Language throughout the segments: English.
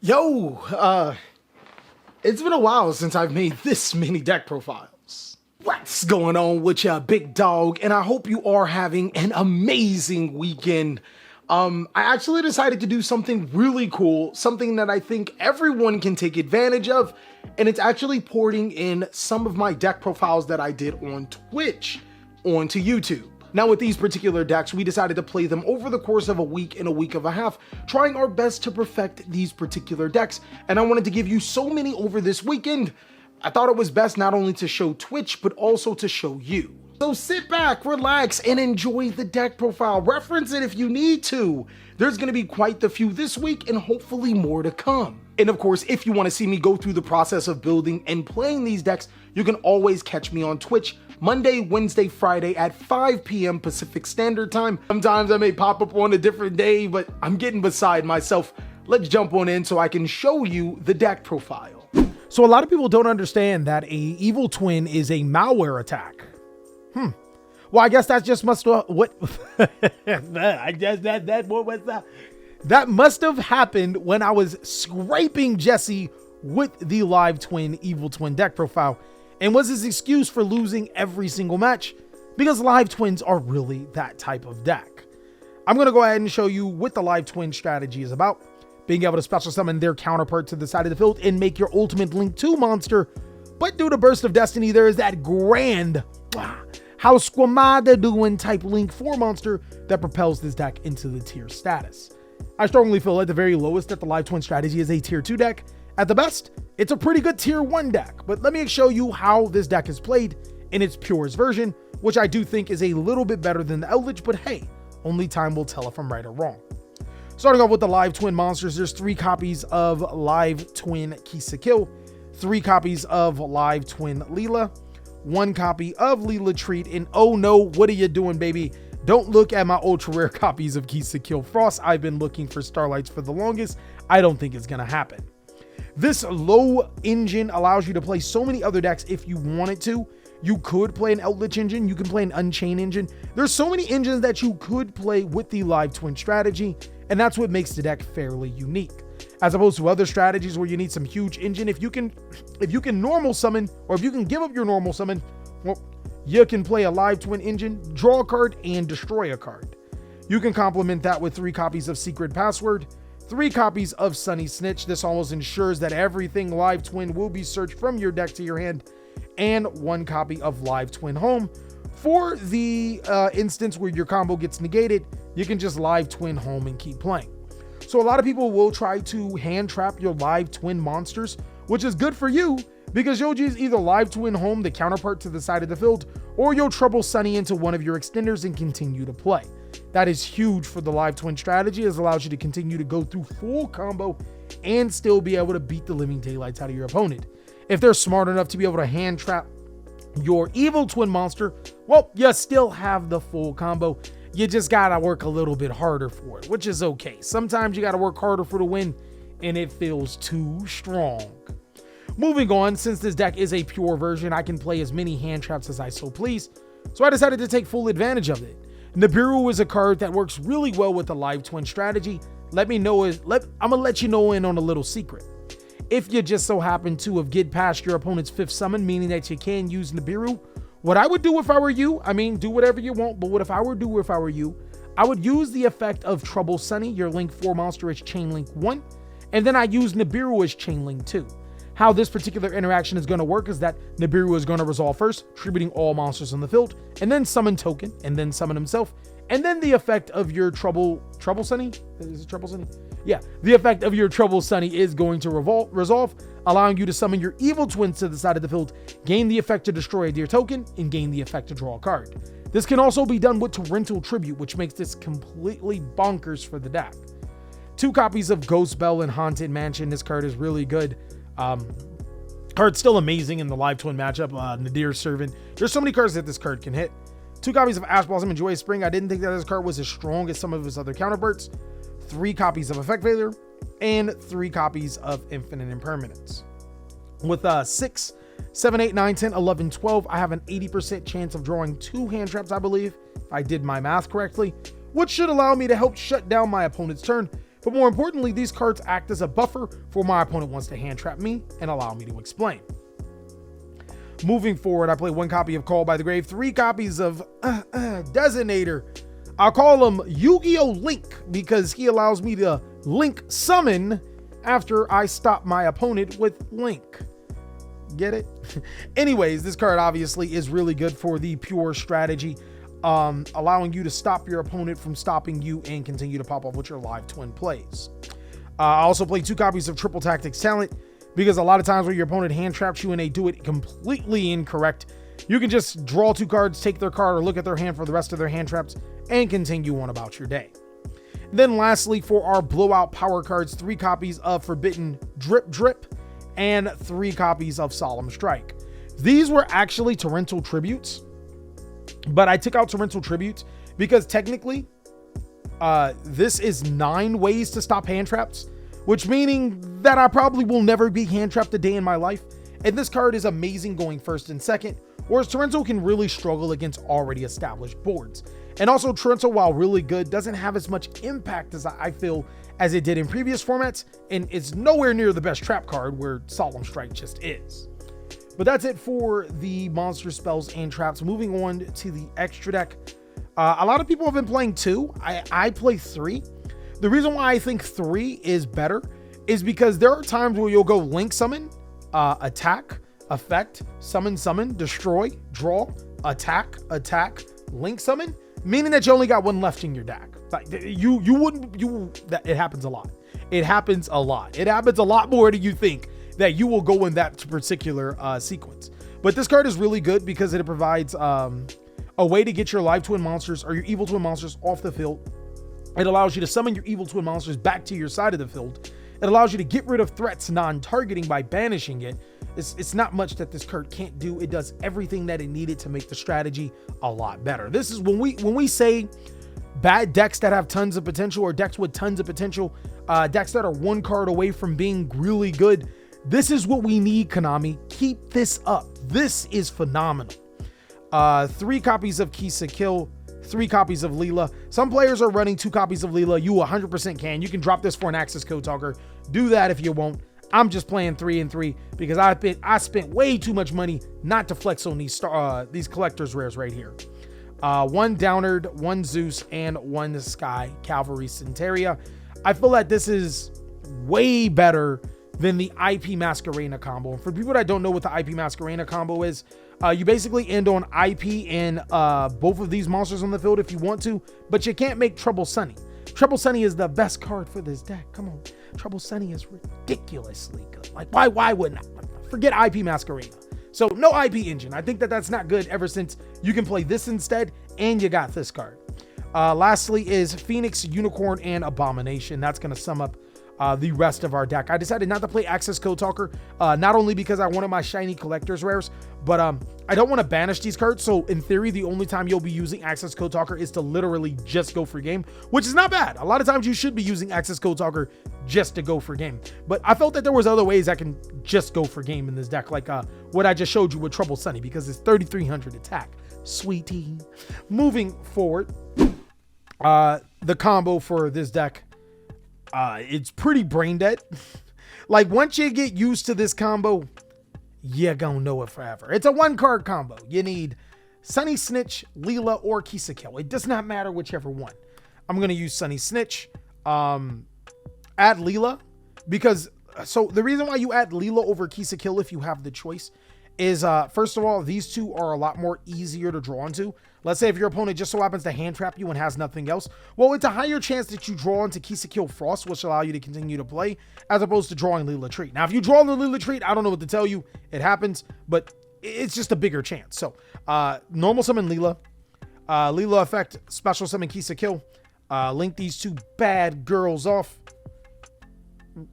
It's been a while since I've made this many deck profiles. What's going on with ya, big dog? And I hope you are having an amazing weekend. I actually decided to do something really cool, something that I think everyone can take advantage of, and it's actually porting in some of my deck profiles that I did on Twitch onto YouTube. Now with these particular decks, we decided to play them over the course of a week and a week and a half, trying our best to perfect these particular decks, and I wanted to give you so many over this weekend. I thought it was best not only to show Twitch, but also to show you. So sit back, relax, and enjoy the deck profile. Reference it if you need to. There's going to be quite the few this week and hopefully more to come. And of course, if you want to see me go through the process of building and playing these decks, you can always catch me on Twitch Monday, Wednesday, Friday at 5 p.m. Pacific Standard Time. Sometimes I may pop up on a different day, but I'm getting beside myself. Let's jump on in so I can show you the deck profile. So a lot of people don't understand that a evil twin is a malware attack. Well, I guess that just must have what I guess what was that? That must have happened when I was scraping Jesse with the live twin evil twin deck profile, and was his excuse for losing every single match, because live twins are really that type of deck. I'm gonna go ahead and show you what the live twin strategy is about. Being able to special summon their counterpart to the side of the field and make your ultimate Link 2 monster. But due to Burst of Destiny, there is that grand House Squamada doing type Link 4 monster that propels this deck into the tier status. I strongly feel at the very lowest that the live twin strategy is a tier 2 deck. At the best, it's a pretty good tier 1 deck, but let me show you how this deck is played in its purest version, which I do think is a little bit better than the Eldritch, but hey, only time will tell if I'm right or wrong. Starting off with the live twin monsters, there's 3 copies of live twin Ki-sikil, 3 copies of live twin Lil-la, 1 copy of Lil-la Treat, and oh no, what are you doing, baby? Don't look at my ultra rare copies of Ki-sikil Frost. I've been looking for Starlights for the longest. I don't think it's gonna happen. This low engine allows you to play so many other decks if you wanted to. You could play an Eldritch engine, you can play an Unchained engine. There's so many engines that you could play with the live twin strategy, and that's what makes the deck fairly unique. As opposed to other strategies where you need some huge engine, if you can normal summon, or if you can give up your normal summon, well, you can play a live twin engine, draw a card, and destroy a card. You can complement that with 3 copies of Secret Password, 3 copies of Sunny Snitch. This almost ensures that everything live twin will be searched from your deck to your hand, and 1 copy of live twin Home. For the instance where your combo gets negated, you can just live twin Home and keep playing. So a lot of people will try to hand trap your live twin monsters, which is good for you because you'll just either live twin Home the counterpart to the side of the field, or you'll trouble Sunny into one of your extenders and continue to play. That is huge for the live twin strategy, as it allows you to continue to go through full combo and still be able to beat the living daylights out of your opponent. If they're smart enough to be able to hand trap your evil twin monster, well, you still have the full combo. You just gotta work a little bit harder for it, which is okay. Sometimes you gotta work harder for the win, and it feels too strong. Moving on, since this deck is a pure version, I can play as many hand traps as I so please, so I decided to take full advantage of it. Nibiru is a card that works really well with the live twin strategy. I'm gonna let you know in on a little secret. If you just so happen to have get past your opponent's 5th summon, meaning that you can use Nibiru, what I would do if I were you, I mean, do whatever you want, but if I were you, I would use the effect of Trouble Sunny, your Link 4 monster, as Chain Link 1, and then I use Nibiru as Chain Link 2. How this particular interaction is going to work is that Nibiru is going to resolve first, tributing all monsters in the field, and then summon token, and then summon himself, and then the effect of your Trouble Sunny? Is it Trouble Sunny? Yeah, the effect of your Trouble Sunny is going to resolve, allowing you to summon your evil twins to the side of the field, gain the effect to destroy a dear token, and gain the effect to draw a card. This can also be done with Torrential Tribute, which makes this completely bonkers for the deck. 2 copies of Ghost Belle and Haunted Mansion. This card is really good. Card's still amazing in the live twin matchup. Nadir Servant. There's so many cards that this card can hit. 2 copies of Ash Blossom and Joyous Spring. I didn't think that this card was as strong as some of his other counterparts. 3 copies of Effect Failure, and 3 copies of Infinite Impermanence. With 6, 7, 8, 9, 10, 11, 12, I have an 80% chance of drawing 2 hand traps, I believe, if I did my math correctly, which should allow me to help shut down my opponent's turn But more importantly, these cards act as a buffer for my opponent wants to hand trap me and allow me to explain. Moving forward, I play 1 copy of Call by the Grave, 3 copies of Designator. I'll call him Yu-Gi-Oh! Link because he allows me to Link summon after I stop my opponent with Link. Get it? Anyways, this card obviously is really good for the pure strategy, allowing you to stop your opponent from stopping you and continue to pop off with your live twin plays. I also play 2 copies of Triple Tactics Talent because a lot of times when your opponent hand traps you and they do it completely incorrect, you can just draw 2 cards, take their card, or look at their hand for the rest of their hand traps and continue on about your day. Then lastly, for our blowout power cards, 3 copies of Forbidden Drip and 3 copies of Solemn Strike. These were actually torrential tributes, but I took out torrential tributes because technically this is 9 ways to stop hand traps, which meaning that I probably will never be hand trapped a day in my life. And this card is amazing going first and second, whereas torrential can really struggle against already established boards. And also torrential, while really good, doesn't have as much impact as I feel as it did in previous formats, and it's nowhere near the best trap card where Solemn Strike just is. But that's it for the monster spells and traps. Moving on to the extra deck. A lot of people have been playing 2. I play 3. The reason why I think 3 is better is because there are times where you'll go Link Summon, attack, effect, summon, destroy, draw, attack, Link Summon, meaning that you only got 1 left in your deck. Like it happens a lot. It happens a lot. It happens a lot more than you think that you will go in that particular sequence. But this card is really good because it provides a way to get your live twin monsters or your evil twin monsters off the field. It allows you to summon your evil twin monsters back to your side of the field. It allows you to get rid of threats non-targeting by banishing it. It's not much that this card can't do. It does everything that it needed to make the strategy a lot better. This is when we say bad decks that have tons of potential, or decks with tons of potential, decks that are 1 card away from being really good. This is what we need, Konami. Keep this up. This is phenomenal. 3 copies of Ki-sikil, 3 copies of Lil-la. Some players are running 2 copies of Lil-la. You 100% can. You can drop this for an access code talker. Do that if you won't. I'm just playing 3 and 3 because I spent way too much money not to flex on these collector's rares right here. 1 Downerd, 1 Zeus, and 1 Sky Calavalry Centaurea. I feel like this is way better than the IP Masquerena combo. And for people that don't know what the IP Masquerena combo is, you basically end on IP and both of these monsters on the field if you want to, but you can't make Trouble Sunny. Trouble Sunny is the best card for this deck. Come on. Trouble Sunny is ridiculously good. Like, why wouldn't I? Forget IP Masquerena. So no IP engine. I think that's not good ever since you can play this instead and you got this card. Lastly is Phoenix, Unicorn, and Abomination. That's going to sum up the rest of our deck. I decided not to play Access Code Talker, not only because I wanted my shiny collector's rares, but I don't want to banish these cards. So in theory, the only time you'll be using Access Code Talker is to literally just go for game, which is not bad. A lot of times you should be using Access Code Talker just to go for game. But I felt that there was other ways I can just go for game in this deck, like what I just showed you with Trouble Sunny, because it's 3,300 attack. Sweetie. Moving forward, the combo for this deck, it's pretty brain dead. Like, once you get used to this combo, you're gonna know it forever. It's a 1-card combo. You need Sunny Snitch, Lil-la, or Ki-sikil. It does not matter whichever one. I'm gonna use Sunny Snitch, add Lil-la, because so the reason why you add Lil-la over Ki-sikil if you have the choice is first of all, these 2 are a lot more easier to draw into. Let's say if your opponent just so happens to hand trap you and has nothing else, well, it's a higher chance that you draw into Ki-sikil Frost, which allow you to continue to play, as opposed to drawing Lil-la Treat. Now, if you draw the Lil-la Treat, I don't know what to tell you. It happens, but it's just a bigger chance. So, normal summon Lil-la, Lil-la effect, special summon Ki-sikil, link these 2 bad girls off.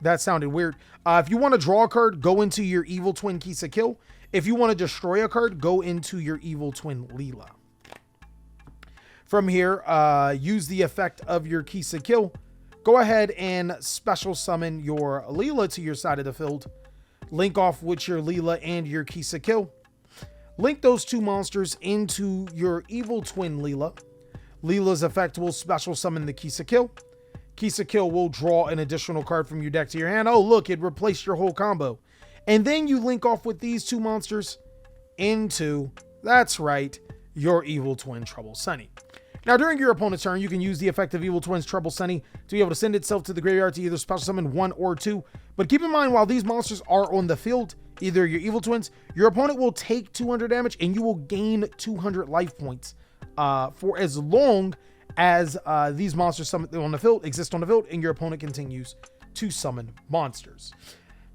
That sounded weird. If you want to draw a card, go into your evil twin Ki-sikil. If you want to destroy a card, go into your evil twin Lil-la. From here, use the effect of your Ki-sikil. Go ahead and special summon your Lil-la to your side of the field. Link off with your Lil-la and your Ki-sikil. Link those 2 monsters into your evil twin Lil-la. Lil-la's effect will special summon the Ki-sikil. Ki-sikil will draw an additional card from your deck to your hand. Oh, look, it replaced your whole combo. And then you link off with these two monsters into, that's right, your Evil Twin Trouble Sunny. Now, during your opponent's turn, you can use the effect of Evil Twin's Trouble Sunny to be able to send itself to the graveyard to either special summon 1 or 2. But keep in mind, while these monsters are on the field, either your Evil Twins, your opponent will take 200 damage and you will gain 200 life points for as long as these monsters exist on the field and your opponent continues to summon monsters.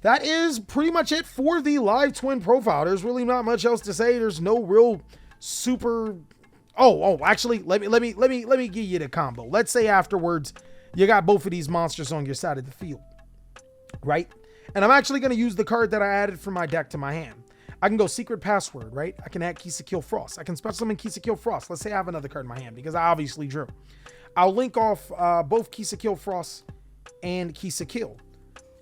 That is pretty much it for the live twin profile. There's really not much else to say. There's no real super... Actually, let me give you the combo. Let's say afterwards you got both of these monsters on your side of the field, right? And I'm actually going to use the card that I added from my deck to my hand. I can go Secret Password, right? I can add Ki-sikil Frost. I can special summon Ki-sikil Frost. Let's say I have another card in my hand because I obviously drew. I'll link off both Ki-sikil Frost and Ki-sikil.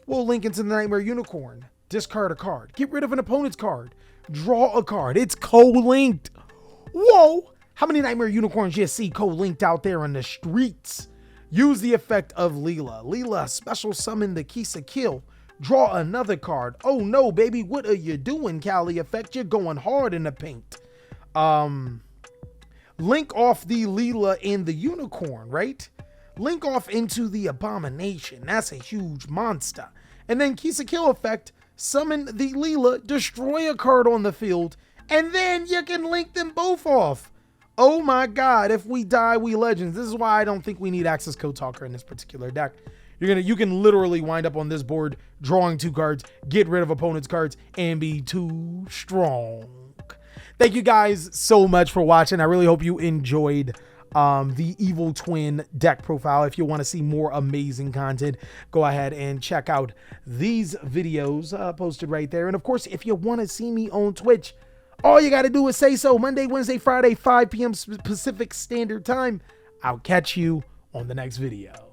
We'll link into the Knightmare Unicorn. Discard a card. Get rid of an opponent's card. Draw a card. It's co-linked. Whoa! How many Knightmare Unicorns you see co-linked out there in the streets? Use the effect of Lil-la. Lil-la special summon the Ki-sikil. Draw another card. Oh no, baby, what are you doing, TheCaliEffect? You're going hard in the paint. Link off the Lil-la and the Unicorn, right? Link off into the Abomination. That's a huge monster. And then Ki-sikil effect, summon the Lil-la, destroy a card on the field, and then you can link them both off. Oh my God, if we die, we legends. This is why I don't think we need Access Code Talker in this particular deck. You can literally wind up on this board drawing 2 cards, get rid of opponent's cards, and be too strong. Thank you guys so much for watching. I really hope you enjoyed the Evil Twin deck profile. If you want to see more amazing content, go ahead and check out these videos posted right there. And of course, if you want to see me on Twitch, all you got to do is say so. Monday, Wednesday, Friday, 5 p.m. Pacific Standard Time. I'll catch you on the next video.